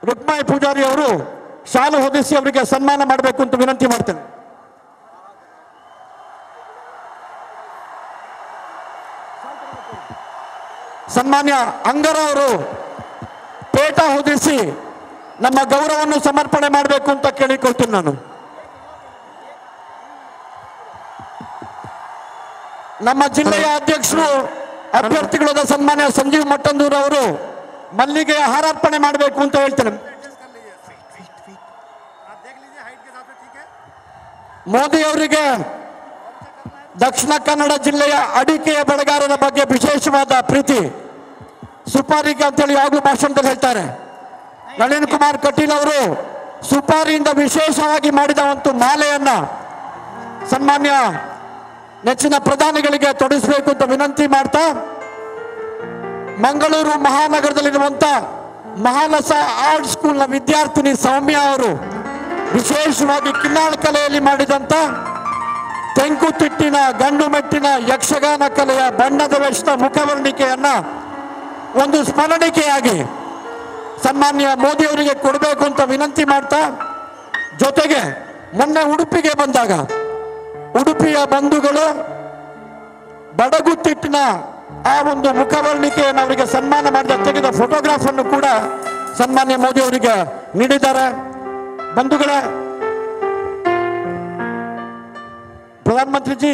ರುಕ್ಮಾಯಿ ಪೂಜಾರಿ ಅವರು ಶಾಲು ಹೊದಿಸಿ ಅವರಿಗೆ ಸನ್ಮಾನ ಮಾಡಬೇಕು ಅಂತ ವಿನಂತಿ ಮಾಡ್ತೇನೆ. ಸನ್ಮಾನ್ಯ ಅಂಗರ ಅವರು ಪೇಟ ಹೊದಿಸಿ ನಮ್ಮ ಗೌರವವನ್ನು ಸಮರ್ಪಣೆ ಮಾಡಬೇಕು ಅಂತ ಕೇಳಿಕೊಳ್ತೀನಿ ನಾನು. ನಮ್ಮ ಜಿಲ್ಲೆಯ ಅಧ್ಯಕ್ಷರು ಅಭ್ಯರ್ಥಿಗಳಾದ ಸನ್ಮಾನ್ಯ ಸಂಜೀವ್ ಮಟ್ಟಂದೂರ್ ಅವರು ಮಲ್ಲಿಗೆ ಹಾರಾರ್ಪಣೆ ಮಾಡಬೇಕು ಅಂತ ಹೇಳ್ತೇನೆ. ಮೋದಿ ಅವರಿಗೆ ದಕ್ಷಿಣ ಕನ್ನಡ ಜಿಲ್ಲೆಯ ಅಡಿಕೆಯ ಬೆಳೆಗಾರರ ಬಗ್ಗೆ ವಿಶೇಷವಾದ ಪ್ರೀತಿ, ಸುಪಾರಿಗೆ ಅಂತೇಳಿ ಯಾವಾಗಲೂ ಭಾಷಣದಲ್ಲಿ ಹೇಳ್ತಾರೆ. ನಳಿನ್ ಕುಮಾರ್ ಕಟೀಲ್ ಅವರು ಸುಪಾರಿಯಿಂದ ವಿಶೇಷವಾಗಿ ಮಾಡಿದ ಒಂದು ಮಾಲೆಯನ್ನ ಸನ್ಮಾನ್ಯ ನೆಚ್ಚಿನ ಪ್ರಧಾನಿಗಳಿಗೆ ತೊಡಗಿಸಬೇಕು ಅಂತ ವಿನಂತಿ ಮಾಡ್ತಾ, ಮಂಗಳೂರು ಮಹಾನಗರದಲ್ಲಿರುವಂಥ ಮಹಾಲಸ ಆರ್ಟ್ ಸ್ಕೂಲ್ನ ವಿದ್ಯಾರ್ಥಿನಿ ಸೌಮ್ಯ ಅವರು ವಿಶೇಷವಾಗಿ ಕಿನ್ನಾಳ ಕಲೆಯಲ್ಲಿ ಮಾಡಿದಂಥ ತೆಂಕುತಿಟ್ಟಿನ ಗಂಡು ಮೆಟ್ಟಿನ ಯಕ್ಷಗಾನ ಕಲೆಯ ಬಣ್ಣದ ವೇಷದ ಮುಖವರ್ಣಿಕೆಯನ್ನ ಒಂದು ಸ್ಮರಣಿಕೆಯಾಗಿ ಸನ್ಮಾನ್ಯ ಮೋದಿ ಅವರಿಗೆ ಕೊಡಬೇಕು ಅಂತ ವಿನಂತಿ ಮಾಡ್ತಾ, ಜೊತೆಗೆ ಮೊನ್ನೆ ಉಡುಪಿಗೆ ಬಂದಾಗ ಉಡುಪಿಯ ಬಂಧುಗಳು ಬಡಗುತಿಟ್ಟಿನ ಆ ಒಂದು ಮುಖವರ್ಣಿಕೆಯನ್ನು ಅವರಿಗೆ ಸನ್ಮಾನ ಮಾಡಿದ ತೆಗೆದ ಫೋಟೋಗ್ರಾಫ್ ಅನ್ನು ಕೂಡ ಸನ್ಮಾನ್ಯ ಮೋದಿ ಅವರಿಗೆ ನೀಡಿದ್ದಾರೆ. बंधुगण, प्रधानमंत्री जी,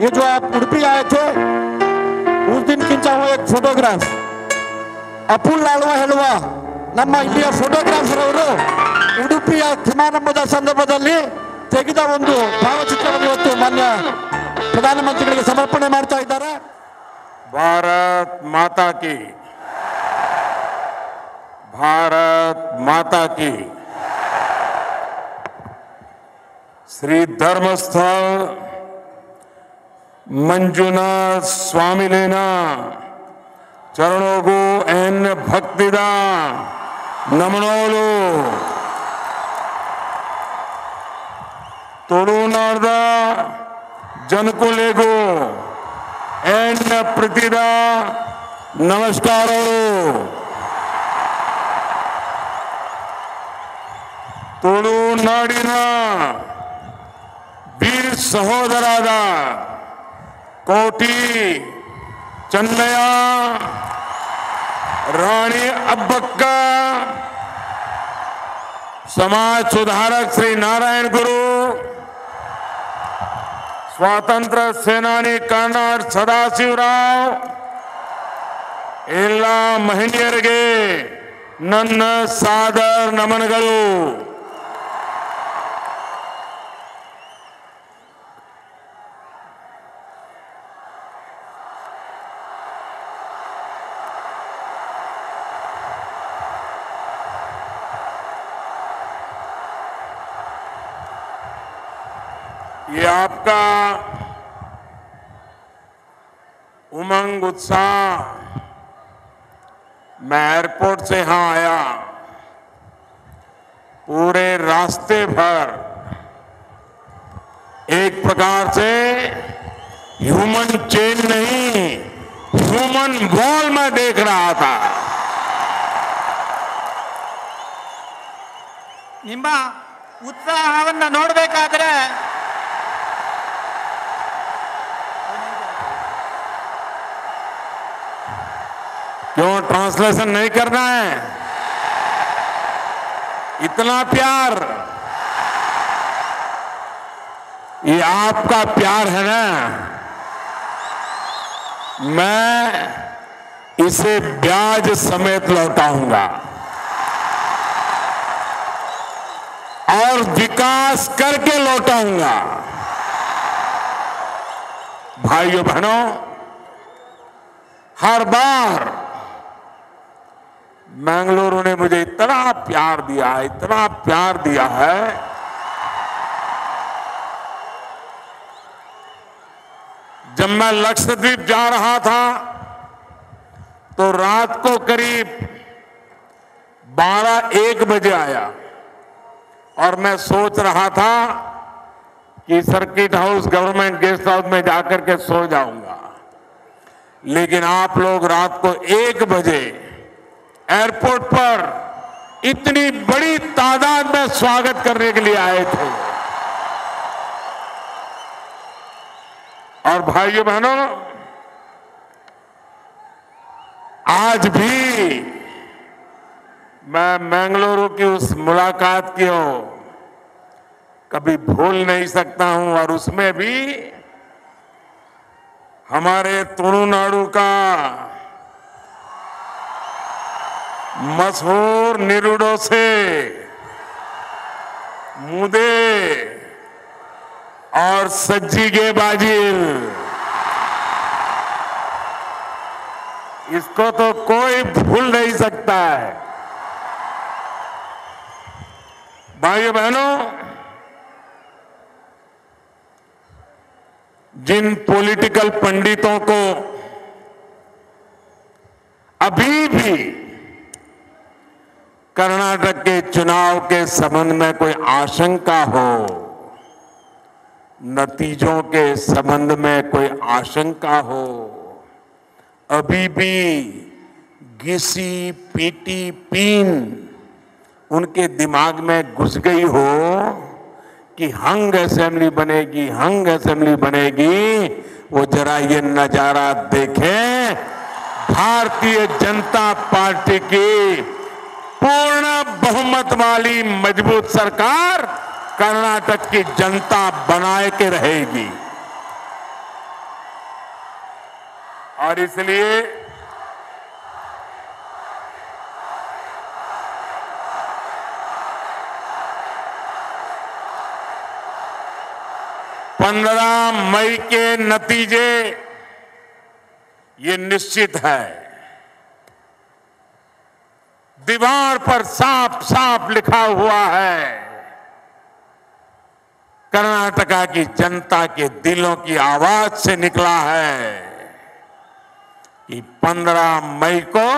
ये जो आप उड़पी आए थे उस दिन खींचा हुआ एक फोटोग्राफ अपुल लालवा हेಳುವ ನಮ್ಮ ಇಲ್ಲಿಯ ಫೋಟೋಗ್ರಾಫರ್ ಅವರು ಉಡುಪಿಯ ಸಮಾರಂಭದ ಸಂದರ್ಭದಲ್ಲಿ ತೆಗೆದ ಒಂದು ಭಾವಚಿತ್ರವನ್ನು ಇವತ್ತು ಮಾನ್ಯ ಪ್ರಧಾನಮಂತ್ರಿಗಳಿಗೆ ಸಮರ್ಪಣೆ ಮಾಡ್ತಾ ಇದ್ದಾರೆ. भारत माता की, भारत माता की। श्री धर्मस्थल मंजुनाथ स्वामी लेना चरणों को एन भक्तिदा नमनोलु तुलुनार्द जनकुलेगो एन प्रतिदा नमस्कारों ತುಳುನಾಡಿನ ವೀರ ಸಹೋದರಾದ ಕೋಟಿ ಚೆನ್ನಯ್ಯ रानी अब्बक्क, समाज सुधारक श्री नारायण गुरु, स्वातंत्र्य सेनानी कर्नल सदाशिवराव, ಎಲ್ಲ ಮಹಿಳೆಯರಿಗೆ ನನ್ನ ಸಾದರ ನಮನಗಳು. ये आपका उमंग उत्साह, मैं एयरपोर्ट से यहां आया, पूरे रास्ते भर एक प्रकार से ह्यूमन चेन नहीं, ह्यूमन वॉल में देख रहा था. ನಿಮ್ಮ ಉತ್ಸಾಹವನ್ನ ನೋಡಬೇಕಾದ್ರೆ क्यों ट्रांसलेशन नहीं करना है? इतना प्यार, ये आपका प्यार है ना, मैं इसे ब्याज समेत लौटाऊंगा और विकास करके लौटाऊंगा. भाइयों बहनों, हर बार मंगलुरु ने मुझे इतना प्यार दिया है, जब मैं लक्षद्वीप जा रहा था तो रात को करीब 12-1 बजे आया और मैं सोच रहा था कि circuit house government guest house में जाकर के सो जाऊंगा, लेकिन आप लोग रात को 1 बजे एयरपोर्ट पर इतनी बड़ी तादाद में स्वागत करने के लिए आए थे। और भाइयों बहनों, आज भी मैं मंगलुरु की उस मुलाकात को कभी भूल नहीं सकता हूं। और उसमें भी हमारे तुलुनाडु का मशहूर निरुडो से मुदे और सज्जिगे बाजिल, इसको तो कोई भूल नहीं सकता है। भाइयों बहनों, जिन पॉलिटिकल पंडितों को अभी भी कर्नाटक के चुनाव के संबंध में कोई आशंका हो, नतीजों के संबंध में कोई आशंका हो, अभी भी घिसी पीटी पीन उनके दिमाग में घुस गई हो कि हंग असेंबली बनेगी, हंग असेंबली बनेगी, वो जरा ये नजारा देखें। भारतीय जनता पार्टी की पूर्ण बहुमत वाली मजबूत सरकार कर्नाटक की जनता बनाए के रहेगी। और इसलिए पंद्रह मई के नतीजे ये निश्चित है। दीवार पर साफ साफ लिखा हुआ है, कर्नाटका की जनता के दिलों की आवाज से निकला है कि 15 मई को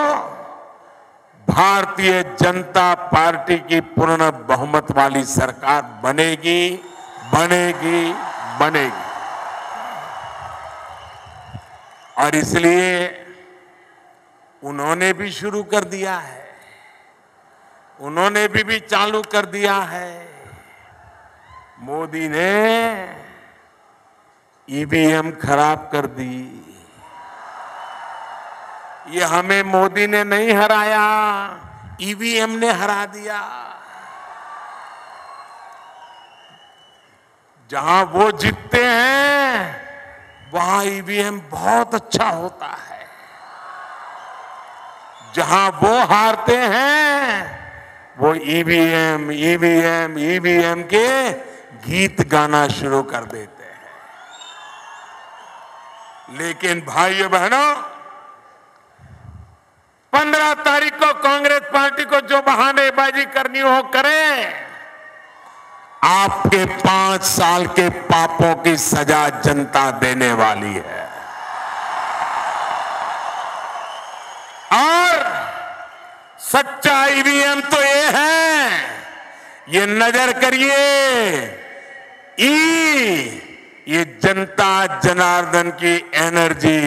भारतीय जनता पार्टी की पूर्ण बहुमत वाली सरकार बनेगी, बनेगी, बनेगी। और इसलिए उन्होंने भी शुरू कर दिया है, उन्होंने भी चालू कर दिया है। मोदी ने ईवीएम खराब कर दी। ये हमें मोदी ने नहीं हराया, ईवीएम ने हरा दिया। जहां वो जीतते हैं वहां ईवीएम बहुत अच्छा होता है, जहां वो हारते हैं वो ईवीएम ईवीएम ईवीएम के गीत गाना शुरू कर देते हैं। लेकिन भाइयों बहनों, 15 तारीख को कांग्रेस पार्टी को जो बहानेबाजी करनी हो करें। आपके 5 साल के पापों की सजा जनता देने वाली है। और सच्चा ईवीएम तो ये है, ये नजर करिए, ये जनता जनार्दन की एनर्जी,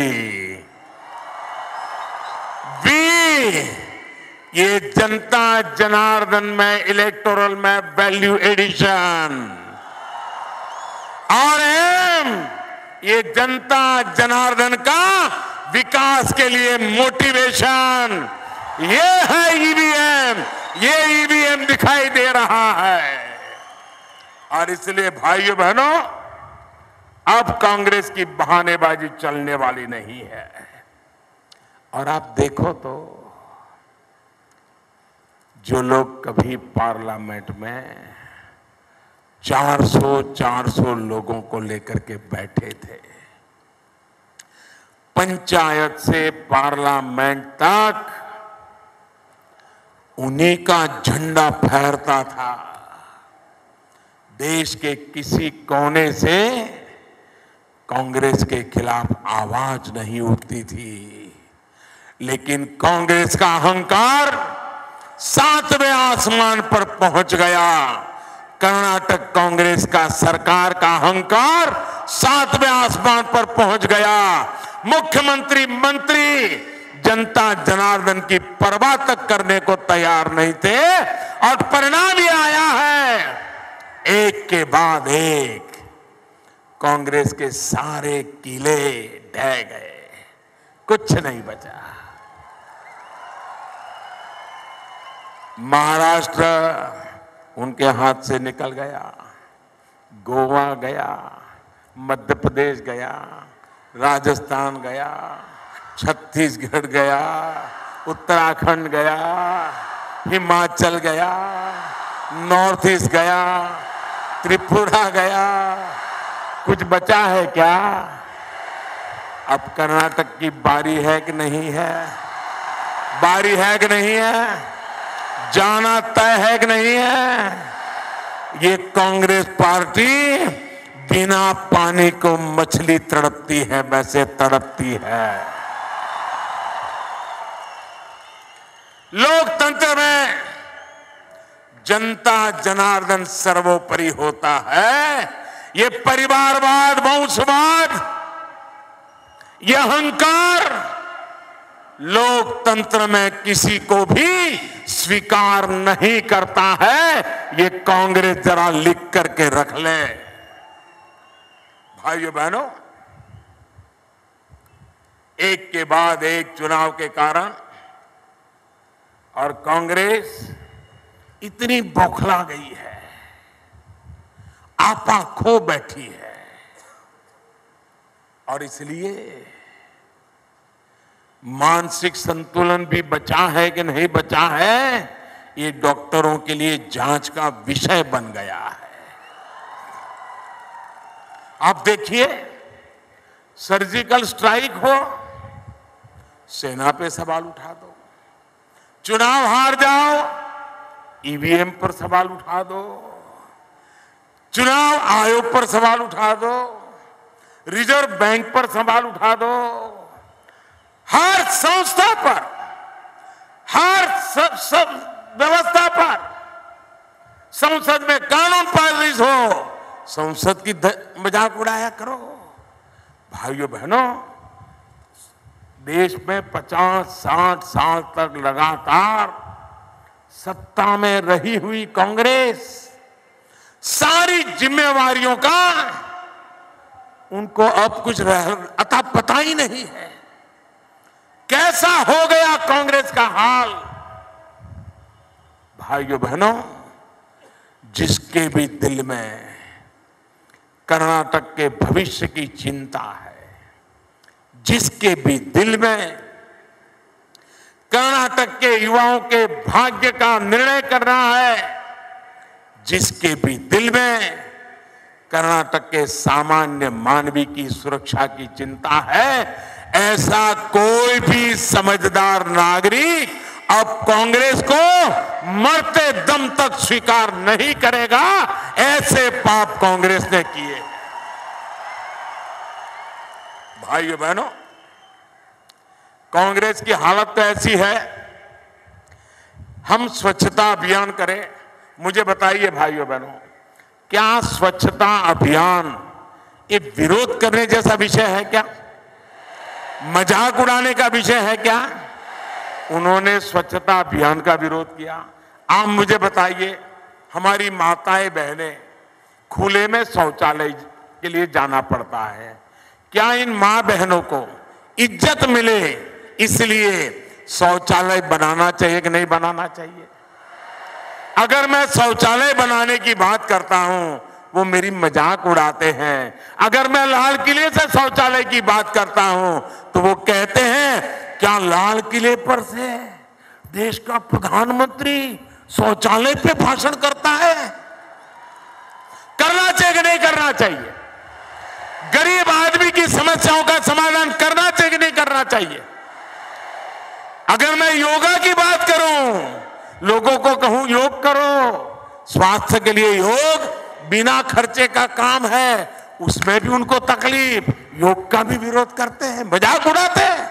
ये जनता जनार्दन में इलेक्टोरल में वैल्यू एडिशन, और ये जनता जनार्दन का विकास के लिए मोटिवेशन, ये है ईवीएम, ये ईवीएम दिखाई दे रहा है। और इसलिए भाइयों बहनों, अब कांग्रेस की बहानेबाजी चलने वाली नहीं है। और आप देखो तो जो लोग कभी पार्लियामेंट में 400 लोगों को लेकर के बैठे थे, पंचायत से पार्लियामेंट तक उन्हीं का झंडा फहरता था। देश के किसी कोने से कांग्रेस के खिलाफ आवाज नहीं उठती थी। लेकिन कांग्रेस का अहंकार 7वें आसमान पर पहुंच गया। कर्नाटक कांग्रेस का सरकार का अहंकार 7वें आसमान पर पहुंच गया। मुख्यमंत्री मंत्री जनता जनार्दन की परवाह तक करने को तैयार नहीं थे और परिणाम ये आया है एक के बाद एक कांग्रेस के सारे किले ढह गए, कुछ नहीं बचा। महाराष्ट्र उनके हाथ से निकल गया, गोवा गया, मध्य प्रदेश गया, राजस्थान गया, छत्तीसगढ़ गया, उत्तराखंड गया, हिमाचल गया, नॉर्थ ईस्ट गया, त्रिपुरा गया, कुछ बचा है क्या? अब कर्नाटक की बारी है कि नहीं है? बारी है कि नहीं है? जाना तय है कि नहीं है? ये कांग्रेस पार्टी बिना पानी को मछली तड़पती है वैसे तड़पती है। लोकतंत्र में जनता जनार्दन सर्वोपरि होता है। ये परिवारवाद, वंशवाद, ये अहंकार लोकतंत्र में किसी को भी स्वीकार नहीं करता है। ये कांग्रेस जरा लिख करके रख ले। भाइयों बहनों, एक के बाद एक चुनाव के कारण और कांग्रेस इतनी बौखला गई है, आपा खो बैठी है और इसलिए मानसिक संतुलन भी बचा है कि नहीं बचा है, ये डॉक्टरों के लिए जांच का विषय बन गया है। आप देखिए, सर्जिकल स्ट्राइक हो, सेना पे सवाल उठा दो, चुनाव हार जाओ, ईवीएम पर सवाल उठा दो, चुनाव आयोग पर सवाल उठा दो, रिजर्व बैंक पर सवाल उठा दो, हर संस्था पर, हर सब व्यवस्था पर, संसद में कानून पारित हो, संसद की मजाक उड़ाया करो। भाइयों बहनों, देश में 50-60 साल तक लगातार सत्ता में रही हुई कांग्रेस सारी जिम्मेवारियों का उनको अब कुछ अता पता ही नहीं है। कैसा हो गया कांग्रेस का हाल। भाइयों बहनों, जिसके भी दिल में कर्नाटक के भविष्य की चिंता है, जिसके भी दिल में कर्नाटक के युवाओं के भाग्य का निर्णय करना है, जिसके भी दिल में कर्नाटक के सामान्य मानवी की सुरक्षा की चिंता है, ऐसा कोई भी समझदार नागरिक अब कांग्रेस को मरते दम तक स्वीकार नहीं करेगा। ऐसे पाप कांग्रेस ने किए। भाइयों बहनों, कांग्रेस की हालत तो ऐसी है, हम स्वच्छता अभियान करें। मुझे बताइए भाइयों बहनों, क्या स्वच्छता अभियान ये विरोध करने जैसा विषय है क्या? मजाक उड़ाने का विषय है क्या? उन्होंने स्वच्छता अभियान का विरोध किया। आप मुझे बताइए, हमारी माताएं बहनें खुले में शौचालय के लिए जाना पड़ता है, क्या इन मां बहनों को इज्जत मिले इसलिए शौचालय बनाना चाहिए कि नहीं बनाना चाहिए? अगर मैं शौचालय बनाने की बात करता हूं, वो मेरी मजाक उड़ाते हैं। अगर मैं लाल किले से शौचालय की बात करता हूं तो वो कहते हैं क्या लाल किले पर से देश का प्रधानमंत्री शौचालय पे भाषण करता है? करना चाहिए कि नहीं करना चाहिए? गरीब आदमी की समस्याओं का समाधान करना चाहिए कि नहीं करना चाहिए? अगर मैं योगा की बात करूं, लोगों को कहूं योग करो, स्वास्थ्य के लिए योग बिना खर्चे का काम है, उसमें भी उनको तकलीफ, योग का भी विरोध करते हैं, मजाक उड़ाते हैं।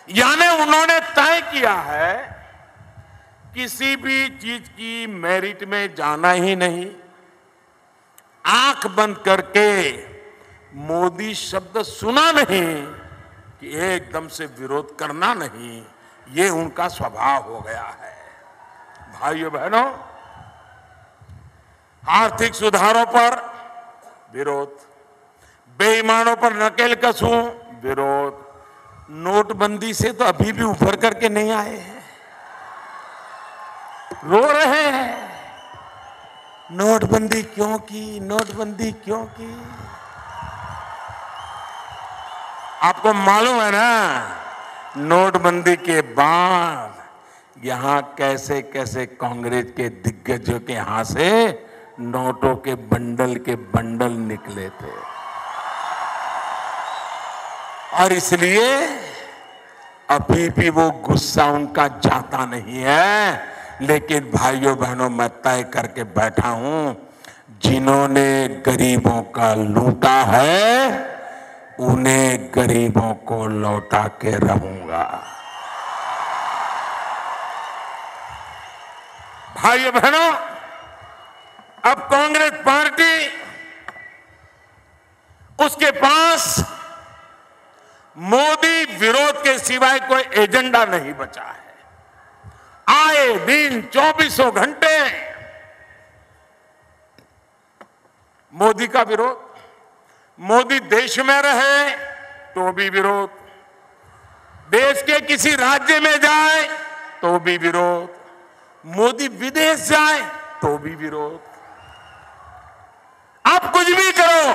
यानी उन्होंने तय किया है किसी भी चीज की मेरिट में जाना ही नहीं, आंख बंद करके मोदी शब्द सुना नहीं, कि एकदम से विरोध करना नहीं, ये उनका स्वभाव हो गया है। भाइयों बहनों, आर्थिक सुधारों पर विरोध, बेईमानों पर नकेल कसूं विरोध, नोटबंदी से तो अभी भी उभर करके नहीं आए हैं, रो रहे हैं नोटबंदी क्यों की, नोटबंदी क्यों की। आपको मालूम है ना, नोटबंदी के बाद यहां कैसे कैसे कांग्रेस के दिग्गजों के यहां से नोटों के बंडल निकले थे। और इसलिए अभी भी वो गुस्सा उनका जाता नहीं है। लेकिन भाइयों बहनों, मैं तय करके बैठा हूं, जिन्होंने गरीबों का लूटा है उन्हें गरीबों को लौटा के रहूंगा। भाइयों बहनों, अब कांग्रेस पार्टी, उसके पास मोदी विरोध के सिवाय कोई एजेंडा नहीं बचा है। आए दिन 24 घंटे मोदी का विरोध, मोदी देश में रहे तो भी विरोध, देश के किसी राज्य में जाए तो भी विरोध, मोदी विदेश जाए तो भी विरोध। आप कुछ भी करो,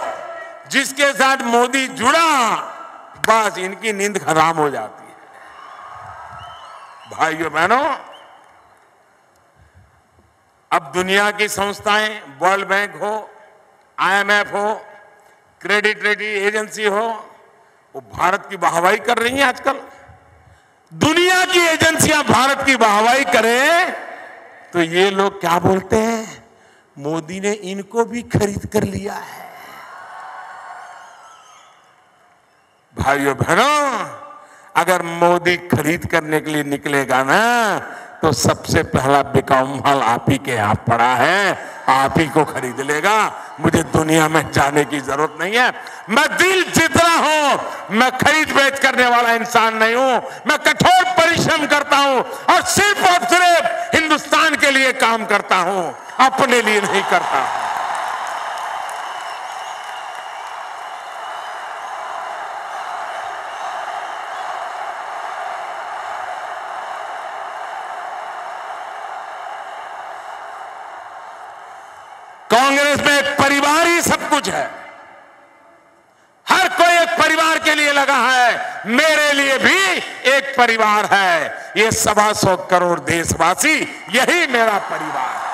जिसके साथ मोदी जुड़ा बस इनकी नींद हराम हो जाती है। भाइयों बहनों, अब दुनिया की संस्थाएं, वर्ल्ड बैंक हो, IMF हो, क्रेडिट रेटिंग एजेंसी हो, वो भारत की वाहवाही कर रही हैं। आजकल दुनिया की एजेंसियां भारत की वाहवाही करें तो ये लोग क्या बोलते हैं, मोदी ने इनको भी खरीद कर लिया है। भाइयों बहनों, अगर मोदी खरीद करने के लिए निकलेगा ना, तो सबसे पहला बिकाऊ माल आप ही के यहाँ पड़ा है, आप ही को खरीद लेगा। मुझे दुनिया में जाने की जरूरत नहीं है। मैं दिल जितना हूं, मैं खरीद बेच करने वाला इंसान नहीं हूं। मैं कठोर परिश्रम करता हूं और सिर्फ हिंदुस्तान के लिए काम करता हूं, अपने लिए नहीं करता। कांग्रेस में एक परिवार ही सब कुछ है। हर कोई एक परिवार के लिए लगा है। मेरे लिए भी एक परिवार है। ये 125 करोड़ देशवासी, यही मेरा परिवार है।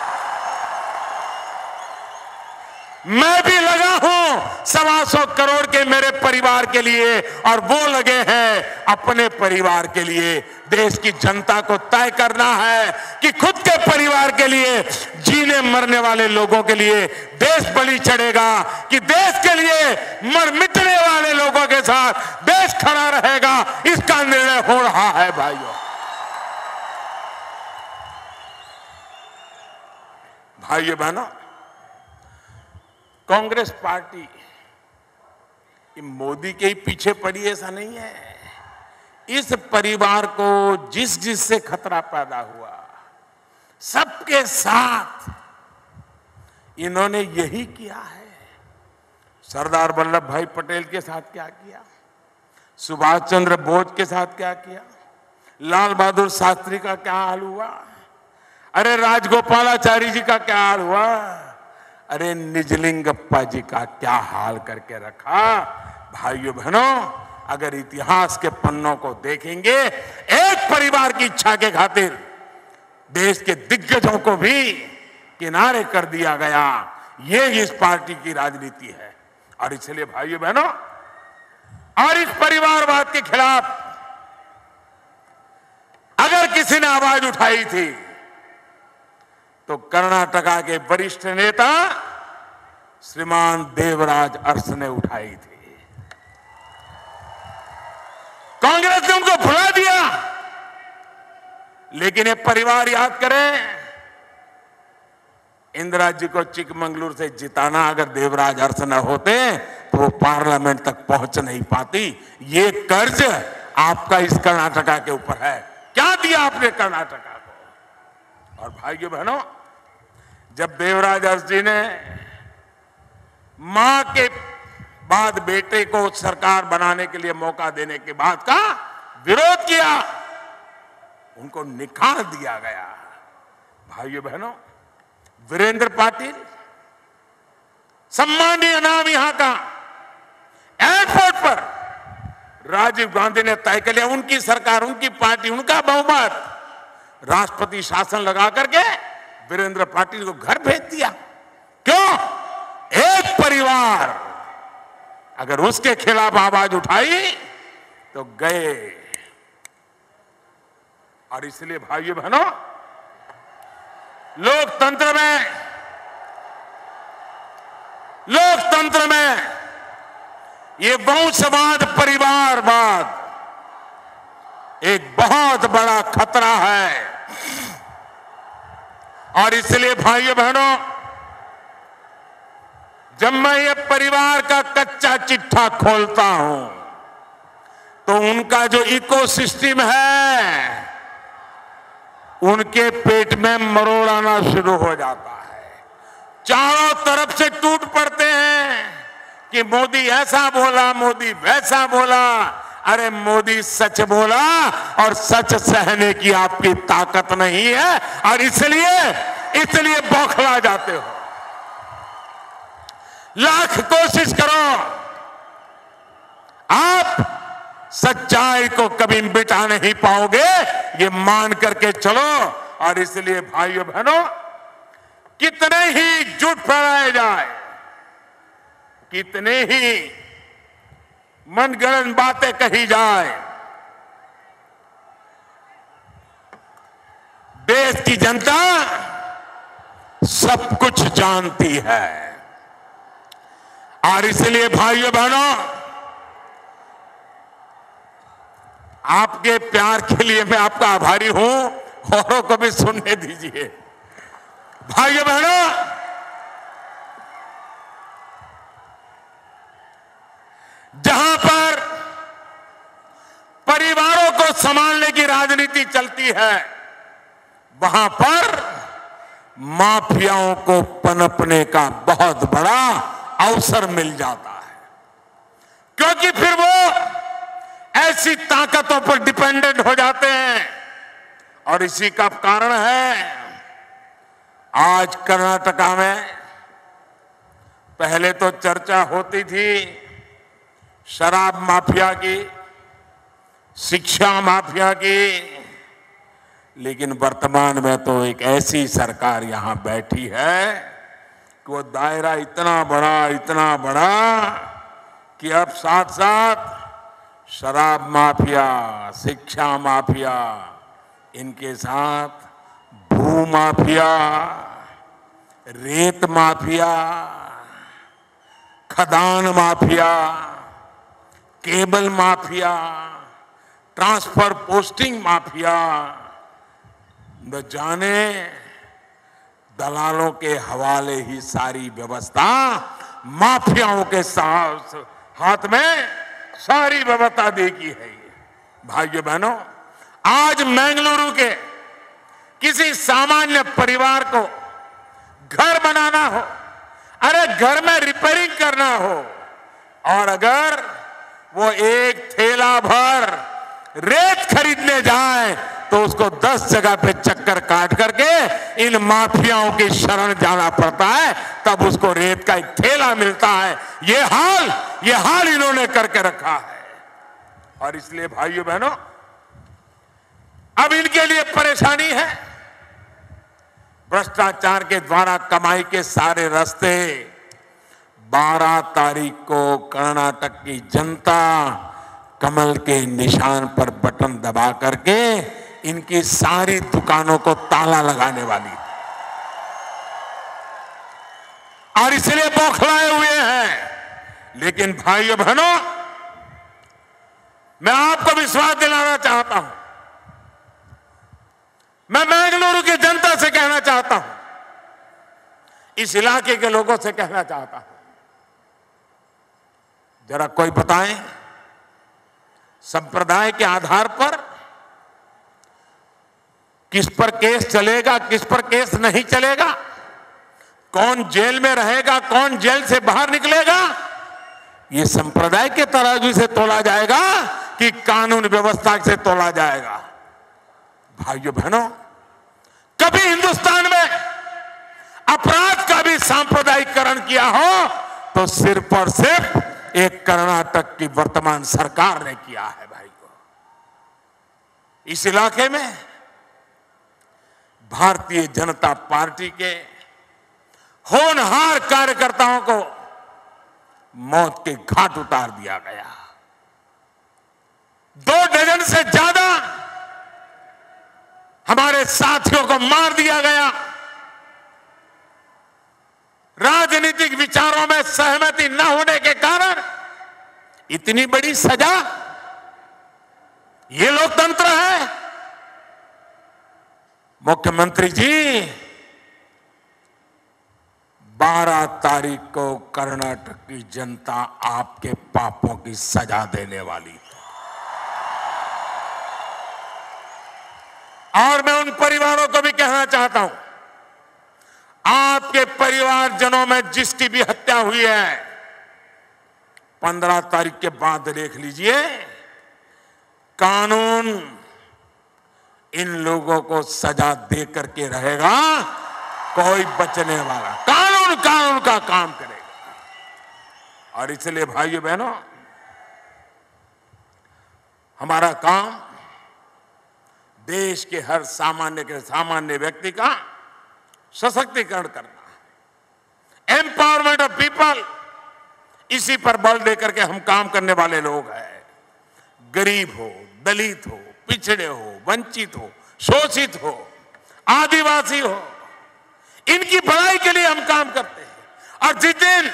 मैं भी लगा हूं 125 करोड़ के मेरे परिवार के लिए, और वो लगे हैं अपने परिवार के लिए। देश की जनता को तय करना है कि खुद के परिवार के लिए, जीने मरने वाले लोगों के लिए देश बलि चढ़ेगा, कि देश के लिए मर मिटने वाले लोगों के साथ देश खड़ा रहेगा। इसका निर्णय हो रहा है। भाइयों बहनों, कांग्रेस पार्टी मोदी के ही पीछे पड़ी, ऐसा नहीं है। इस परिवार को जिस जिससे खतरा पैदा हुआ, सबके साथ इन्होंने यही किया है। सरदार वल्लभ भाई पटेल के साथ क्या किया, सुभाष चंद्र बोस के साथ क्या किया, लाल बहादुर शास्त्री का क्या हाल हुआ, अरे राजगोपालाचारी जी का क्या हाल हुआ, अरे निजलिंगप्पा जी का क्या हाल करके रखा। भाइयों बहनों, अगर इतिहास के पन्नों को देखेंगे, एक परिवार की इच्छा के खातिर देश के दिग्गजों को भी किनारे कर दिया गया। ये इस पार्टी की राजनीति है। और इसलिए भाइयों बहनों, और इस परिवारवाद के खिलाफ अगर किसी ने आवाज उठाई थी तो कर्नाटका के वरिष्ठ नेता श्रीमान देवराज अरस ने उठाई थी। कांग्रेस ने उनको भुला दिया। लेकिन ये परिवार याद करें, इंदिरा जी को चिकमंगलुरु से जिताना अगर देवराज अरस न होते तो वो पार्लियामेंट तक पहुंच नहीं पाती। ये कर्ज आपका इस कर्नाटका के ऊपर है। क्या दिया आपने कर्नाटका को? और भाइयों बहनों, जब देवराज अरस जी ने मां के बाद बेटे को सरकार बनाने के लिए मौका देने के बाद का विरोध किया, उनको निकाल दिया गया। भाइयों बहनों, वीरेंद्र पाटिल सम्मानीय नाम यहां का, एयरपोर्ट पर राजीव गांधी ने तय कर लिया, उनकी सरकार, उनकी पार्टी, उनका बहुमत, राष्ट्रपति शासन लगा करके वीरेंद्र पाटिल को घर भेज दिया। क्यों? एक परिवार अगर उसके खिलाफ आवाज उठाई तो गए। और इसलिए भाइयों बहनों, लोकतंत्र में ये वंशवाद, परिवारवाद एक बहुत बड़ा खतरा है। और इसलिए भाइयों बहनों, जब मैं ये परिवार का कच्चा चिट्ठा खोलता हूं तो उनका जो इकोसिस्टम है उनके पेट में मरोड़ आना शुरू हो जाता है। चारों तरफ से टूट पड़ते हैं कि मोदी ऐसा बोला, मोदी वैसा बोला। अरे मोदी सच बोला और सच सहने की आपकी ताकत नहीं है, और इसलिए बौखला जाते हो। लाख कोशिश करो, आप सच्चाई को कभी मिटा नहीं पाओगे, ये मान करके चलो। और इसलिए भाइयों बहनों, कितने ही झूठ फैलाए जाए, कितने ही मनगढ़ंत बातें कही जाए, देश की जनता सब कुछ जानती है। और इसलिए भाइयों बहनों, आपके प्यार के लिए मैं आपका आभारी हूं। औरों को भी सुनने दीजिए। भाइयों बहनों, जहां पर परिवारों को संभालने की राजनीति चलती है, वहां पर माफियाओं को पनपने का बहुत बड़ा अवसर मिल जाता है, क्योंकि फिर वो ऐसी ताकतों पर डिपेंडेंट हो जाते हैं। और इसी का कारण है आज कर्नाटका में, पहले तो चर्चा होती थी शराब माफिया की, शिक्षा माफिया की, लेकिन वर्तमान में तो एक ऐसी सरकार यहां बैठी है कि वो दायरा इतना बड़ा कि अब साथ साथ शराब माफिया, शिक्षा माफिया, इनके साथ भू माफिया, रेत माफिया, खदान mafia, cable mafia, transfer posting mafia, न जाने दलालों के हवाले ही सारी व्यवस्था, माफियाओं के हाथ में सारी व्यवस्था देखी है। भाइयों बहनों, आज बेंगलुरु के किसी सामान्य परिवार को घर बनाना हो, अरे घर में रिपेयरिंग करना हो, और अगर वो एक थैला भर रेत खरीदने जाए तो उसको 10 जगह पे चक्कर काट करके इन माफियाओं की शरण जाना पड़ता है, तब उसको रेत का एक थैला मिलता है। ये हाल इन्होंने करके रखा है। और इसलिए भाइयों बहनों, अब इनके लिए परेशानी है। भ्रष्टाचार के द्वारा कमाई के सारे रास्ते 12 तारीख को कर्नाटक की जनता कमल के निशान पर बटन दबा करके इनकी सारी दुकानों को ताला लगाने वाली, और इसलिए बौखलाए हुए हैं। लेकिन भाइयों बहनों, मैं आपको विश्वास दिलाना चाहता हूं, मैं बेंगलुरु की जनता से कहना चाहता हूं, इस इलाके के लोगों से कहना चाहता हूं, जरा कोई बताएं, संप्रदाय के आधार पर किस पर केस चलेगा, किस पर केस नहीं चलेगा, कौन जेल में रहेगा, कौन जेल से बाहर निकलेगा, ये संप्रदाय के तराजू से तोला जाएगा कि कानून व्यवस्था से तोला जाएगा? भाइयों बहनों, कभी हिंदुस्तान में अपराध का भी सांप्रदायिकरण किया हो तो सिर्फ और सिर्फ एक कर्नाटक की वर्तमान सरकार ने किया है। भाई को इस इलाके में भारतीय जनता पार्टी के होनहार कार्यकर्ताओं को मौत के घाट उतार दिया गया। 2 डजन से ज्यादा हमारे साथियों को मार दिया गया। राजनीतिक विचारों में सहमति न होने के कारण इतनी बड़ी सजा, ये लोकतंत्र है? मुख्यमंत्री जी, 12 तारीख को कर्नाटक की जनता आपके पापों की सजा देने वाली है। और मैं उन परिवारों को भी कहना चाहता हूं, आपके परिवारजनों में जिसकी भी हत्या हुई है, 15 तारीख के बाद देख लीजिए, कानून इन लोगों को सजा दे करके रहेगा, कोई बचने वाला, कानून कानून का काम करेगा। और इसलिए भाइयों बहनों, हमारा काम देश के हर सामान्य व्यक्ति का सशक्तिकरण करना, एम्पावरमेंट ऑफ पीपल, इसी पर बल देकर के हम काम करने वाले लोग हैं। गरीब हो, दलित हो, पिछड़े हो, वंचित हो, शोषित हो, आदिवासी हो, इनकी भलाई के लिए हम काम करते हैं। और जिस दिन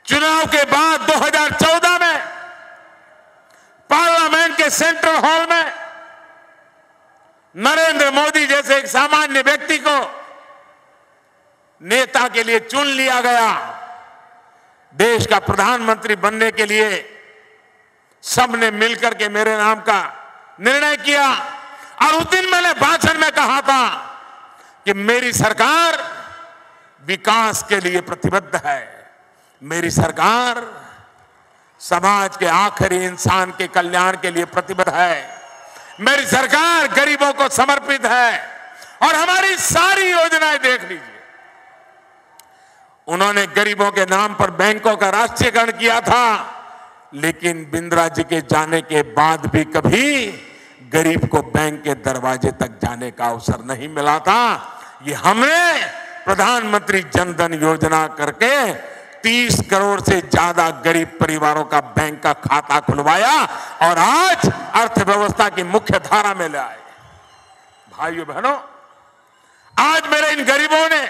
चुनाव के बाद 2014 में पार्लियामेंट के सेंट्रल हॉल में नरेंद्र मोदी जैसे एक सामान्य व्यक्ति को नेता के लिए चुन लिया गया, देश का प्रधानमंत्री बनने के लिए सबने मिलकर के मेरे नाम का निर्णय किया। और उस दिन मैंने भाषण में कहा था कि मेरी सरकार विकास के लिए प्रतिबद्ध है, मेरी सरकार समाज के आखिरी इंसान के कल्याण के लिए प्रतिबद्ध है, मेरी सरकार गरीबों को समर्पित है। और हमारी सारी योजनाएं देख लीजिए, उन्होंने गरीबों के नाम पर बैंकों का राष्ट्रीयकरण किया था, लेकिन बिंद्रा जी के जाने के बाद भी कभी गरीब को बैंक के दरवाजे तक जाने का अवसर नहीं मिला था। ये हमने प्रधानमंत्री जनधन योजना करके 30 करोड़ से ज्यादा गरीब परिवारों का बैंक का खाता खुलवाया और आज अर्थव्यवस्था की मुख्य धारा में ले आए। भाइयों बहनों, आज मेरे इन गरीबों ने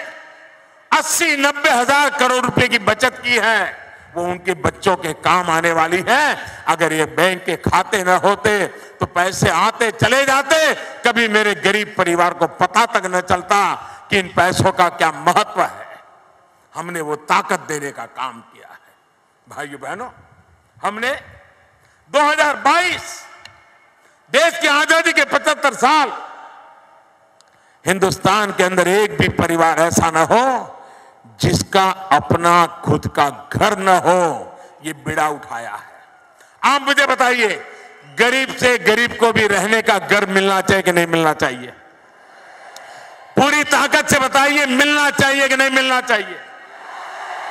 80-90 हजार करोड़ रुपए की बचत की है, वो उनके बच्चों के काम आने वाली है। अगर ये बैंक के खाते न होते तो पैसे आते चले जाते, कभी मेरे गरीब परिवार को पता तक न चलता कि इन पैसों का क्या महत्व है। हमने वो ताकत देने का काम किया है। भाइयों बहनों, हमने 2022 देश की आजादी के 75 साल, हिंदुस्तान के अंदर एक भी परिवार ऐसा न हो जिसका अपना खुद का घर न हो, ये बीड़ा उठाया है। आप मुझे बताइए, गरीब से गरीब को भी रहने का घर मिलना चाहिए कि नहीं मिलना चाहिए? पूरी ताकत से बताइए, मिलना चाहिए कि नहीं मिलना चाहिए?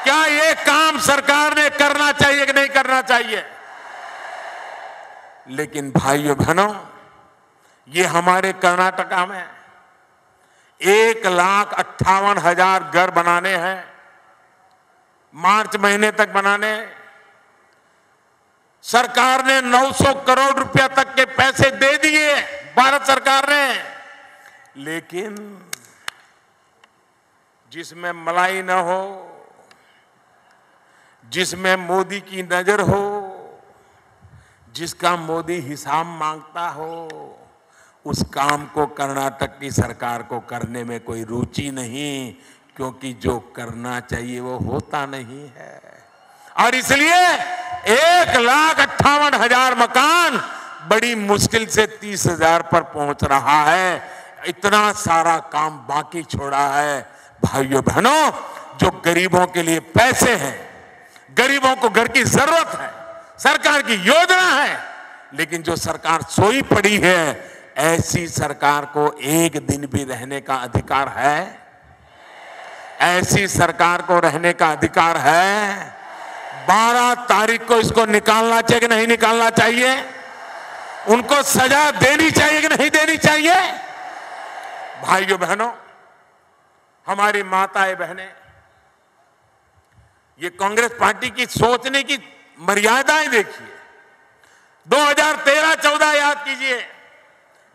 क्या ये काम सरकार ने करना चाहिए कि नहीं करना चाहिए? लेकिन भाइयों बहनों, ये हमारे कर्नाटका में 1,58,000 घर बनाने हैं, मार्च महीने तक बनाने। सरकार ने 900 करोड़ रुपया तक के पैसे दे दिए, भारत सरकार ने। लेकिन जिसमें मलाई न हो, जिसमें मोदी की नजर हो, जिसका मोदी हिसाब मांगता हो, उस काम को कर्नाटक की सरकार को करने में कोई रुचि नहीं, क्योंकि जो करना चाहिए वो होता नहीं है। और इसलिए 1,58,000 मकान बड़ी मुश्किल से 30,000 पर पहुंच रहा है। इतना सारा काम बाकी छोड़ा है। भाइयों बहनों, जो गरीबों के लिए पैसे हैं, गरीबों को घर की जरूरत है, सरकार की योजना है, लेकिन जो सरकार सोई पड़ी है, ऐसी सरकार को एक दिन भी रहने का अधिकार है? ऐसी सरकार को रहने का अधिकार है? 12 तारीख को इसको निकालना चाहिए कि नहीं निकालना चाहिए? उनको सजा देनी चाहिए कि नहीं देनी चाहिए? भाइयों बहनों, हमारी माताएं बहनें, ये कांग्रेस पार्टी की सोचने की मर्यादाएं देखिए। 2013-14 याद कीजिए,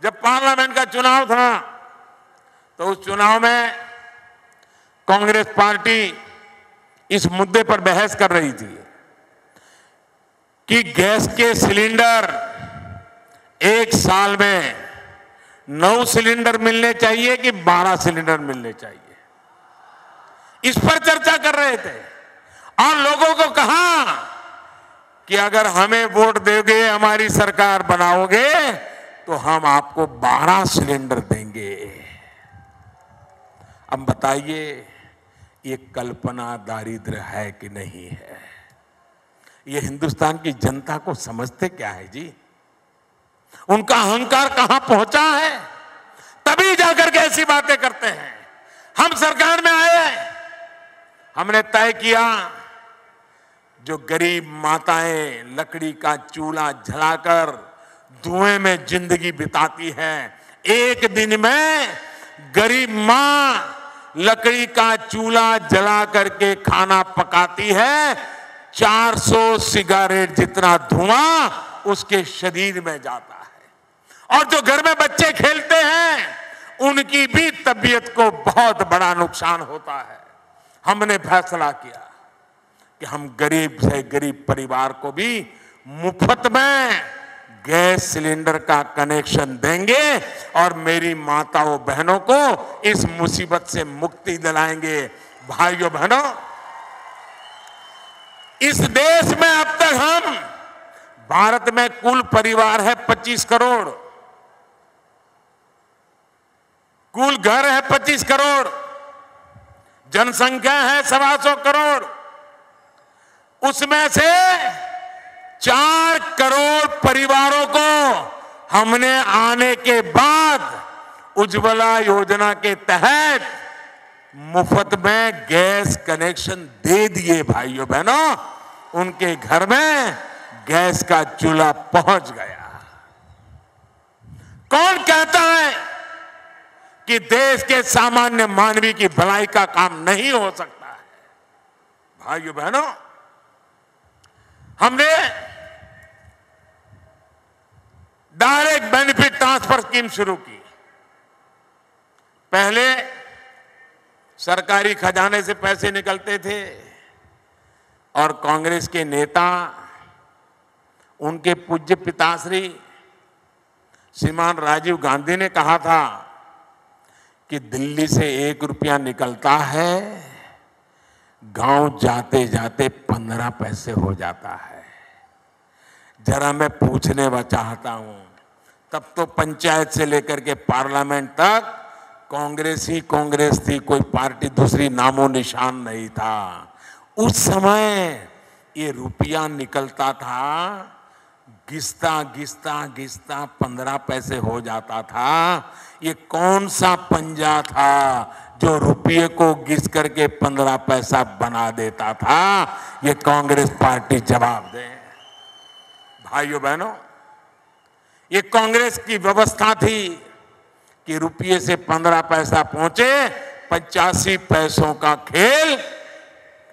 जब पार्लियामेंट का चुनाव था, तो उस चुनाव में कांग्रेस पार्टी इस मुद्दे पर बहस कर रही थी कि गैस के सिलेंडर एक साल में 9 सिलेंडर मिलने चाहिए कि 12 सिलेंडर मिलने चाहिए। इस पर चर्चा कर रहे थे और लोगों को कहा कि अगर हमें वोट दोगे, हमारी सरकार बनाओगे, तो हम आपको 12 सिलेंडर देंगे। अब बताइए, ये कल्पना दारिद्र्य है कि नहीं है? ये हिंदुस्तान की जनता को समझते क्या है जी? उनका अहंकार कहां पहुंचा है? तभी जाकर के ऐसी बातें करते हैं। हम सरकार में आए, हमने तय किया, जो गरीब माताएं लकड़ी का चूल्हा जलाकर धुएं में जिंदगी बिताती है, एक दिन में गरीब मां लकड़ी का चूल्हा जला करके खाना पकाती है, 400 सिगारेट जितना धुआं उसके शरीर में जाता है। और जो घर में बच्चे खेलते हैं, उनकी भी तबीयत को बहुत बड़ा नुकसान होता है। हमने फैसला किया कि हम गरीब से गरीब परिवार को भी मुफ्त में गैस सिलेंडर का कनेक्शन देंगे और मेरी माताओं बहनों को इस मुसीबत से मुक्ति दिलाएंगे। भाइयों बहनों, इस देश में अब तक हम, भारत में कुल परिवार है 25 करोड़, कुल घर है 25 करोड़, जनसंख्या है 125 करोड़, उसमें से 4 करोड़ परिवारों को हमने आने के बाद उज्ज्वला योजना के तहत मुफ्त में गैस कनेक्शन दे दिए। भाइयों बहनों, उनके घर में गैस का चूल्हा पहुंच गया। कौन कहता है कि देश के सामान्य मानवी की भलाई का काम नहीं हो सकता है? भाइयों बहनों, हमने डायरेक्ट बेनिफिट ट्रांसफर स्कीम शुरू की। पहले सरकारी खजाने से पैसे निकलते थे और कांग्रेस के नेता, उनके पूज्य पिताश्री श्रीमान राजीव गांधी ने कहा था कि दिल्ली से 1 रुपया निकलता है, गांव जाते जाते 15 पैसे हो जाता है। जरा मैं पूछने चाहता हूं, तब तो पंचायत से लेकर के पार्लियामेंट तक कांग्रेस ही कांग्रेस थी, कोई पार्टी दूसरी नामो निशान नहीं था। उस समय ये रुपया निकलता था, घिसता घिसता घिसता 15 पैसे हो जाता था। ये कौन सा पंजा था जो रुपये को घिस करके 15 पैसा बना देता था? ये कांग्रेस पार्टी जवाब दे। भाइयों बहनों, ये कांग्रेस की व्यवस्था थी कि रुपये से 15 पैसा पहुंचे, 85 पैसों का खेल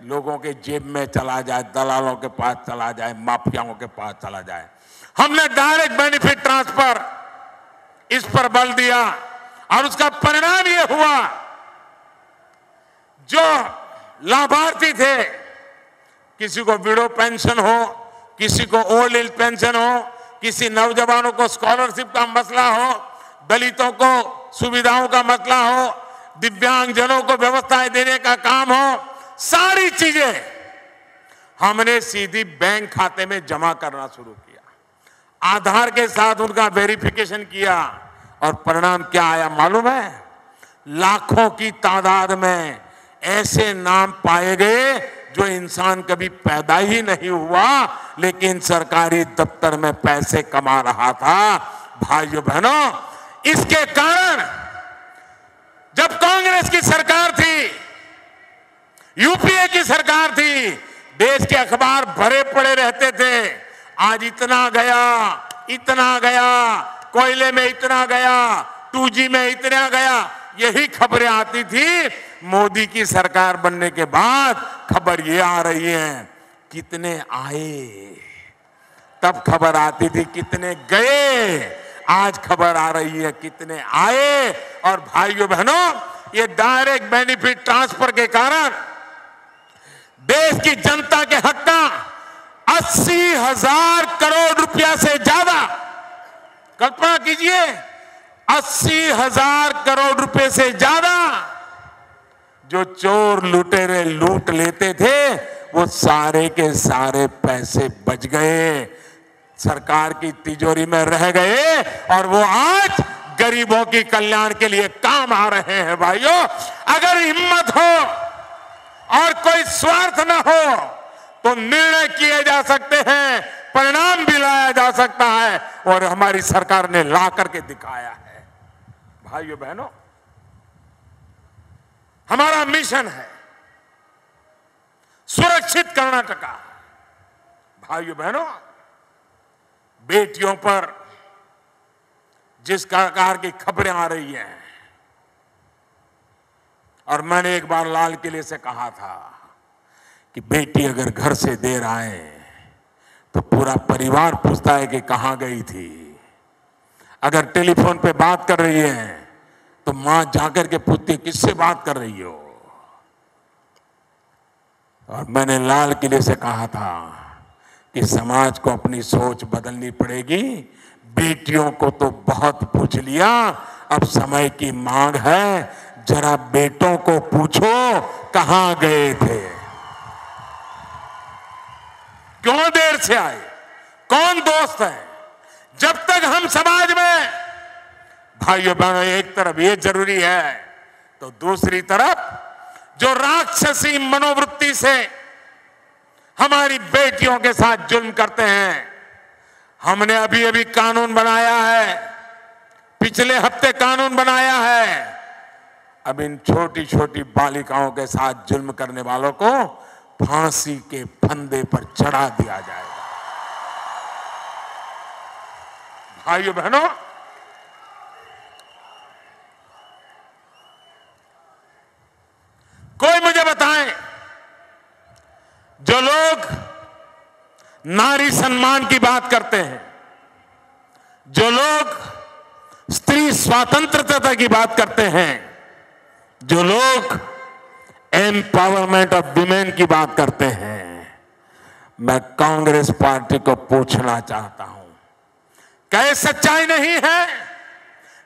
लोगों के जेब में चला जाए, दलालों के पास चला जाए, माफियाओं के पास चला जाए। हमने डायरेक्ट बेनिफिट ट्रांसफर इस पर बल दिया और उसका परिणाम यह हुआ, जो लाभार्थी थे, किसी को विडो पेंशन हो, किसी को ओल्ड एज पेंशन हो, किसी नौजवानों को स्कॉलरशिप का मसला हो, दलितों को सुविधाओं का मसला हो, दिव्यांगजनों को व्यवस्थाएं देने का काम हो, सारी चीजें हमने सीधी बैंक खाते में जमा करना शुरू किया। आधार के साथ उनका वेरिफिकेशन किया और परिणाम क्या आया मालूम है? लाखों की तादाद में ऐसे नाम पाए गए जो इंसान कभी पैदा ही नहीं हुआ लेकिन सरकारी दफ्तर में पैसे कमा रहा था। भाइयों बहनों, इसके कारण जब कांग्रेस की सरकार थी, यूपीए की सरकार थी, देश के अखबार भरे पड़े रहते थे। आज इतना गया, कोयले में इतना गया, 2G में इतना गया, यही खबरें आती थी। मोदी की सरकार बनने के बाद खबर ये आ रही है कितने आए, तब खबर आती थी कितने गए, आज खबर आ रही है कितने आए। और भाइयों बहनों, ये डायरेक्ट बेनिफिट ट्रांसफर के कारण देश की जनता के हक का 80,000 करोड़ रुपया से ज्यादा, कल्पना कीजिए, 80,000 करोड़ रुपए से ज्यादा जो चोर लुटेरे लूट लेते थे, वो सारे के सारे पैसे बच गए, सरकार की तिजोरी में रह गए और वो आज गरीबों की कल्याण के लिए काम आ रहे हैं। भाइयों, अगर हिम्मत हो और कोई स्वार्थ न हो तो निर्णय किए जा सकते हैं, परिणाम भी लाया जा सकता है और हमारी सरकार ने ला करके दिखाया है। भाइयों बहनों, हमारा मिशन है सुरक्षित कर्नाटका। भाइयों बहनों, बेटियों पर जिस प्रकार की खबरें आ रही हैं, और मैंने एक बार लाल किले से कहा था कि बेटी अगर घर से देर आए तो पूरा परिवार पूछता है कि कहां गई थी। अगर टेलीफोन पे बात कर रही है तो मां जाकर के पूछती है किससे बात कर रही हो। और मैंने लाल किले से कहा था कि समाज को अपनी सोच बदलनी पड़ेगी। बेटियों को तो बहुत पूछ लिया, अब समय की मांग है, जरा बेटों को पूछो कहां गए थे, क्यों देर से आए, कौन दोस्त है। जब तक हम समाज में, भाइयों बहनों, एक तरफ ये जरूरी है तो दूसरी तरफ जो राक्षसी मनोवृत्ति से हमारी बेटियों के साथ जुल्म करते हैं, हमने अभी अभी कानून बनाया है, पिछले हफ्ते कानून बनाया है। अब इन छोटी छोटी बालिकाओं के साथ जुल्म करने वालों को फांसी के फंदे पर चढ़ा दिया जाएगा। भाइयों बहनों, कोई मुझे बताएं, जो लोग नारी सम्मान की बात करते हैं, जो लोग स्त्री स्वतंत्रता की बात करते हैं, जो लोग एम्पावरमेंट ऑफ विमेन की बात करते हैं, मैं कांग्रेस पार्टी को पूछना चाहता हूं, क्या यह सच्चाई नहीं है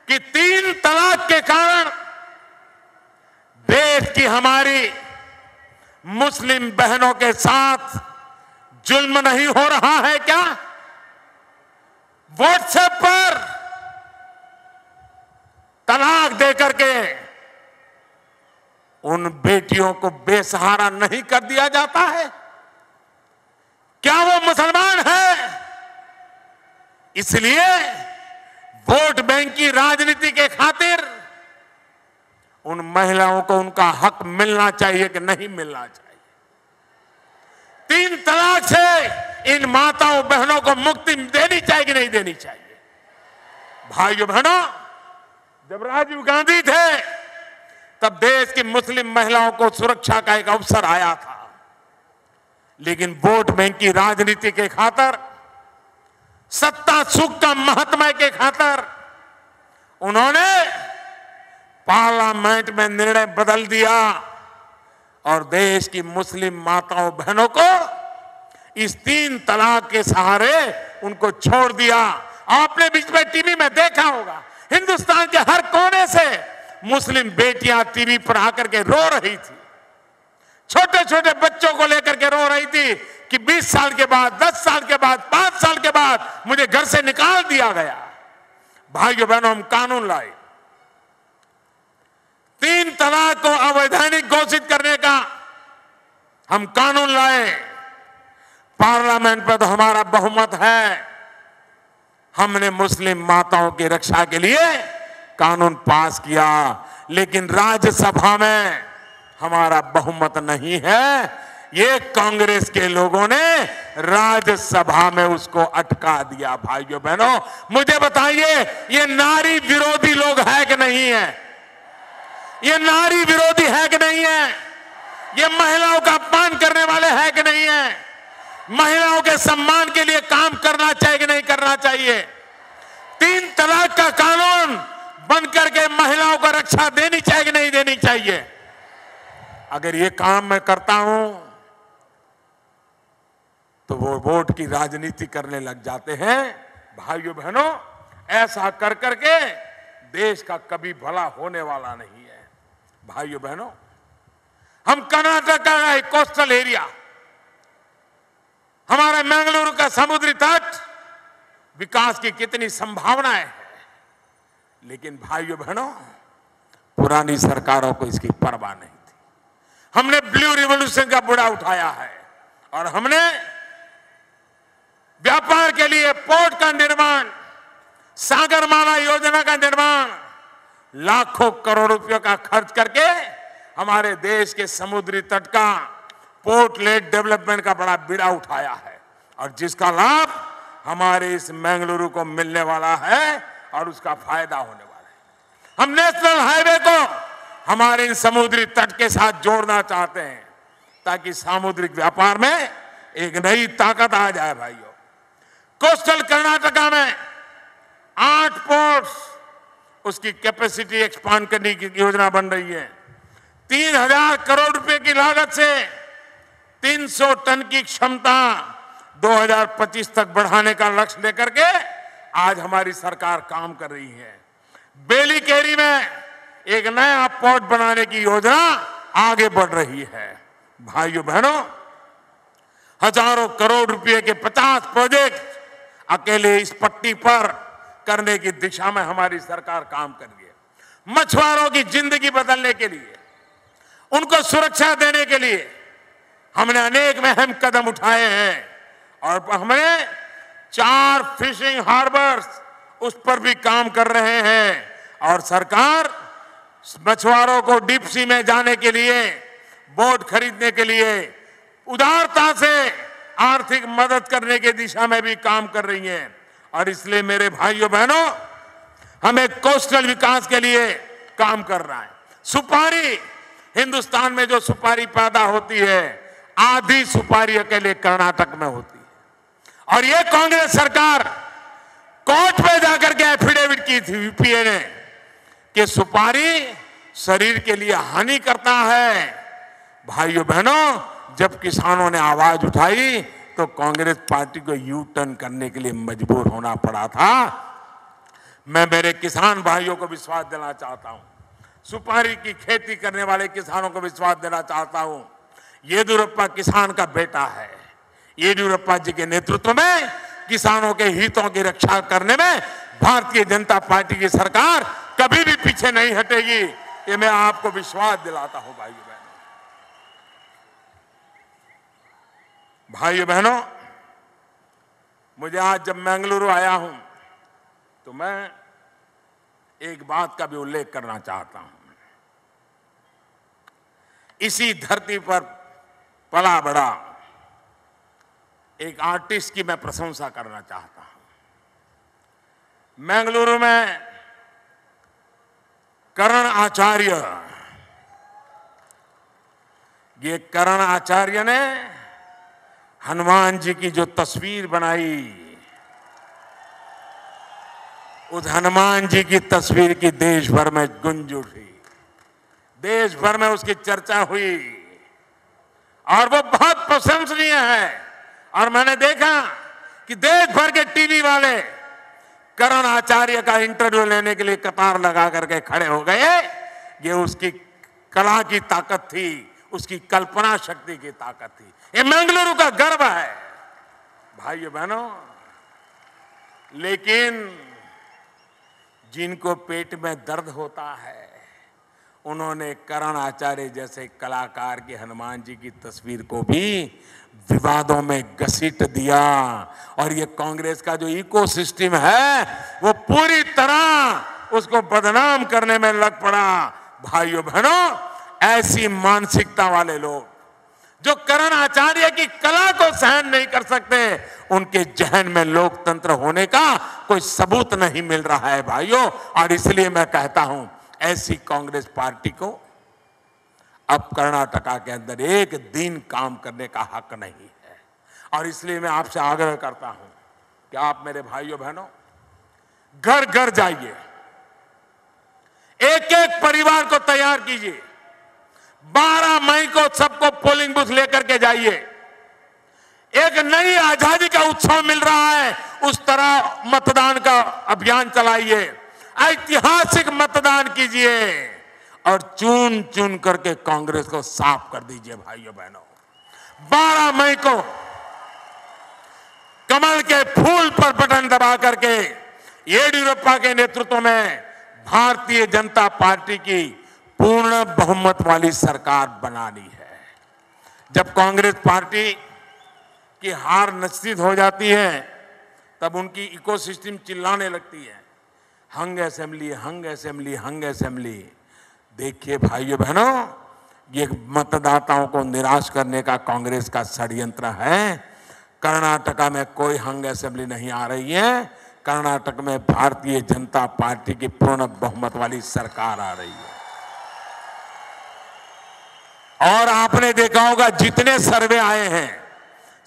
कि 3 तलाक के कारण देश की हमारी मुस्लिम बहनों के साथ जुल्म नहीं हो रहा है क्या? व्हाट्सएप पर तलाक देकर के उन बेटियों को बेसहारा नहीं कर दिया जाता है? क्या वो मुसलमान है? इसलिए वोट बैंक की राजनीति के खातिर उन महिलाओं को उनका हक मिलना चाहिए कि नहीं मिलना चाहिए? 3 तलाक से इन माताओं बहनों को मुक्ति देनी चाहिए कि नहीं देनी चाहिए? भाइयों बहनों, जब राजीव गांधी थे तब देश की मुस्लिम महिलाओं को सुरक्षा का एक अवसर आया था, लेकिन वोट बैंक की राजनीति के खातिर, सत्ता सुख का महात्मा के खातिर उन्होंने पार्लियामेंट में निर्णय बदल दिया और देश की मुस्लिम माताओं बहनों को इस 3 तलाक के सहारे उनको छोड़ दिया। आपने बीच में टीवी में देखा होगा, हिंदुस्तान के हर कोने से मुस्लिम बेटियां टीवी पर आकर के रो रही थी, छोटे छोटे बच्चों को लेकर के रो रही थी कि 20 साल के बाद, 10 साल के बाद, 5 साल के बाद मुझे घर से निकाल दिया गया। भाइयों बहनों, हम कानून लाए, 3 तलाक को अवैधानिक घोषित करने का हम कानून लाए। पार्लियामेंट पर तो हमारा बहुमत है। हमने मुस्लिम माताओं की रक्षा के लिए कानून पास किया, लेकिन राज्यसभा में हमारा बहुमत नहीं है। ये कांग्रेस के लोगों ने राज्यसभा में उसको अटका दिया। भाइयों बहनों, मुझे बताइए, ये नारी विरोधी लोग है कि नहीं है? ये नारी विरोधी है कि नहीं है? ये महिलाओं का अपमान करने वाले हैं कि नहीं है? महिलाओं के सम्मान के लिए काम करना चाहिए कि नहीं करना चाहिए? 3 तलाक का कानून बन करके महिलाओं को रक्षा देनी चाहिए कि नहीं देनी चाहिए? अगर ये काम मैं करता हूं तो वो वोट की राजनीति करने लग जाते हैं। भाइयों बहनों, ऐसा कर करके देश का कभी भला होने वाला नहीं है। भाइयों बहनों, हम कर्नाटक का एक कोस्टल एरिया, हमारे मंगलुरु का समुद्री तट, विकास की कितनी संभावनाएं हैं, लेकिन भाइयों बहनों, पुरानी सरकारों को इसकी परवाह नहीं थी। हमने ब्लू रिवॉल्यूशन का बुरा उठाया है और हमने व्यापार के लिए पोर्ट का निर्माण, सागरमाला योजना का निर्माण, लाखों करोड़ रुपयों का खर्च करके हमारे देश के समुद्री तट का पोर्ट लेड डेवलपमेंट का बड़ा बीड़ा उठाया है, और जिसका लाभ हमारे इस मंगलुरु को मिलने वाला है और उसका फायदा होने वाला है। हम नेशनल हाईवे को हमारे इन समुद्री तट के साथ जोड़ना चाहते हैं ताकि सामुद्रिक व्यापार में एक नई ताकत आ जाए। भाइयों, कोस्टल कर्नाटका में 8 पोर्ट्स, उसकी कैपेसिटी एक्सपांड करने की योजना बन रही है। 3000 करोड़ रुपए की लागत से 300 टन की क्षमता 2025 तक बढ़ाने का लक्ष्य लेकर के आज हमारी सरकार काम कर रही है। बेलीकेरी में एक नया पोर्ट बनाने की योजना आगे बढ़ रही है। भाइयों बहनों, हजारों करोड़ रुपए के 50 प्रोजेक्ट अकेले इस पट्टी पर करने की दिशा में हमारी सरकार काम कर रही है। मछुआरों की जिंदगी बदलने के लिए, उनको सुरक्षा देने के लिए हमने अनेक अहम कदम उठाए हैं और हमने 4 फिशिंग हार्बर्स उस पर भी काम कर रहे हैं, और सरकार मछुआरों को डीप सी में जाने के लिए, बोट खरीदने के लिए उदारता से आर्थिक मदद करने की दिशा में भी काम कर रही है। और इसलिए मेरे भाइयों बहनों, हमें कोस्टल विकास के लिए काम कर रहा है। सुपारी, हिंदुस्तान में जो सुपारी पैदा होती है, आधी सुपारी अकेले कर्नाटक में होती है। और ये कांग्रेस सरकार कोर्ट में जाकर के एफिडेविट की थी यूपीए ने कि सुपारी शरीर के लिए हानि करता है। भाइयों बहनों, जब किसानों ने आवाज उठाई तो कांग्रेस पार्टी को यू टर्न करने के लिए मजबूर होना पड़ा था। मैं मेरे किसान भाइयों को विश्वास देना चाहता हूं, सुपारी की खेती करने वाले किसानों को विश्वास देना चाहता हूं, येदियुरप्पा किसान का बेटा है। येदियुरप्पा जी के नेतृत्व में किसानों के हितों की रक्षा करने में भारतीय जनता पार्टी की सरकार कभी भी पीछे नहीं हटेगी, ये मैं आपको विश्वास दिलाता हूं। भाइयों बहनों, मुझे आज जब मंगलुरु आया हूं तो मैं एक बात का भी उल्लेख करना चाहता हूं। इसी धरती पर पला बड़ा एक आर्टिस्ट की मैं प्रशंसा करना चाहता हूं। मंगलुरु में करण आचार्य, ये करण आचार्य ने हनुमान जी की जो तस्वीर बनाई, उस हनुमान जी की तस्वीर की देश भर में गुंज उठी, देश भर में उसकी चर्चा हुई और वो बहुत प्रशंसनीय है। और मैंने देखा कि देश भर के टीवी वाले करण आचार्य का इंटरव्यू लेने के लिए कतार लगा करके खड़े हो गए। ये उसकी कला की ताकत थी, उसकी कल्पना शक्ति की ताकत थी। ये मंगलुरु का गर्व है भाइयों बहनों। लेकिन जिनको पेट में दर्द होता है उन्होंने करण आचार्य जैसे कलाकार के हनुमान जी की तस्वीर को भी विवादों में घसीट दिया और ये कांग्रेस का जो इकोसिस्टम है वो पूरी तरह उसको बदनाम करने में लग पड़ा। भाइयों बहनों, ऐसी मानसिकता वाले लोग जो करण आचार्य की कला को सहन नहीं कर सकते, उनके जहन में लोकतंत्र होने का कोई सबूत नहीं मिल रहा है भाइयों। और इसलिए मैं कहता हूं ऐसी कांग्रेस पार्टी को अब कर्नाटका के अंदर एक दिन काम करने का हक नहीं है। और इसलिए मैं आपसे आग्रह करता हूं कि आप मेरे भाइयों बहनों घर घर जाइए, एक एक परिवार को तैयार कीजिए, 12 मई को सबको पोलिंग बूथ लेकर के जाइए। एक नई आजादी का उत्सव मिल रहा है, उस तरह मतदान का अभियान चलाइए, ऐतिहासिक मतदान कीजिए और चुन चुन करके कांग्रेस को साफ कर दीजिए। भाइयों बहनों, 12 मई को कमल के फूल पर बटन दबा करके येडियुरप्पा के नेतृत्व में भारतीय जनता पार्टी की पूर्ण बहुमत वाली सरकार बनानी है। जब कांग्रेस पार्टी की हार निश्चित हो जाती है तब उनकी इकोसिस्टम चिल्लाने लगती है, हंग असेंबली, हंग असेंबली, हंग असेंबली। देखिए भाइयों बहनों, ये मतदाताओं को निराश करने का कांग्रेस का षड्यंत्र है। कर्नाटका में कोई हंग असेंबली नहीं आ रही है, कर्नाटक में भारतीय जनता पार्टी की पूर्ण बहुमत वाली सरकार आ रही है। और आपने देखा होगा जितने सर्वे आए हैं,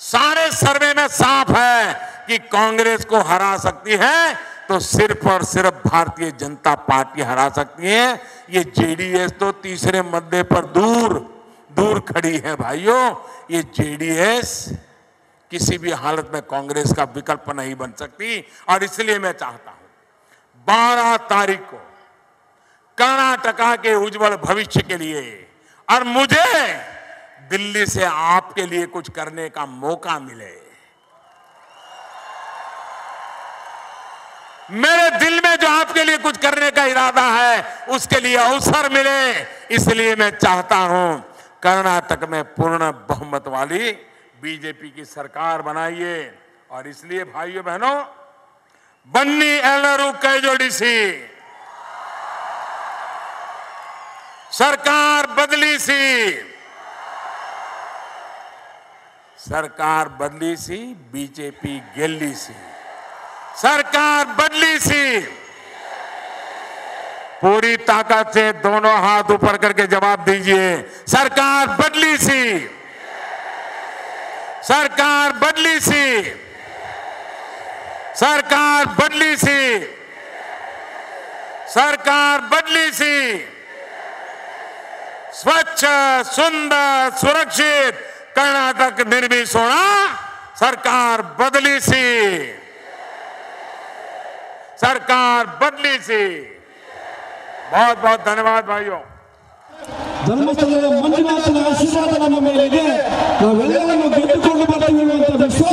सारे सर्वे में साफ है कि कांग्रेस को हरा सकती है तो सिर्फ और सिर्फ भारतीय जनता पार्टी हरा सकती है। ये जेडीएस तो तीसरे मुद्दे पर दूर दूर खड़ी है भाइयों। ये जेडीएस किसी भी हालत में कांग्रेस का विकल्प नहीं बन सकती। और इसलिए मैं चाहता हूं 12 तारीख को कर्नाटका के उज्जवल भविष्य के लिए और मुझे दिल्ली से आपके लिए कुछ करने का मौका मिले, मेरे दिल में जो आपके लिए कुछ करने का इरादा है उसके लिए अवसर मिले, इसलिए मैं चाहता हूं कर्नाटक में पूर्ण बहुमत वाली बीजेपी की सरकार बनाइए। और इसलिए भाइयों बहनों, बन्नी एलरू कैजोडिसी, सरकार बदली सी, सरकार बदली सी, बीजेपी गेली सी, सरकार बदली सी। पूरी ताकत से दोनों हाथ ऊपर करके जवाब दीजिए, सरकार बदली सी, सरकार बदली सी, सरकार बदली सी, सरकार बदली सी। स्वच्छ, सुंदर, सुरक्षित कर्नाटक निर्मित होना, सरकार बदली सी, सरकार बदली सी। बहुत बहुत धन्यवाद भाइयों। ಧರ್ಮಸ್ಥಳದ ಮಂಜುನಾಥನ ಆಶೀರ್ವಾದ ನಮ್ಮ ಮೇಲಿದೆ. ನಾವೆಲ್ಲರನ್ನು ಗೆದ್ದುಕೊಂಡು ಬರ್ತೀವಿ ಅನ್ನುವಂಥ ವಿಶ್ವಾಸ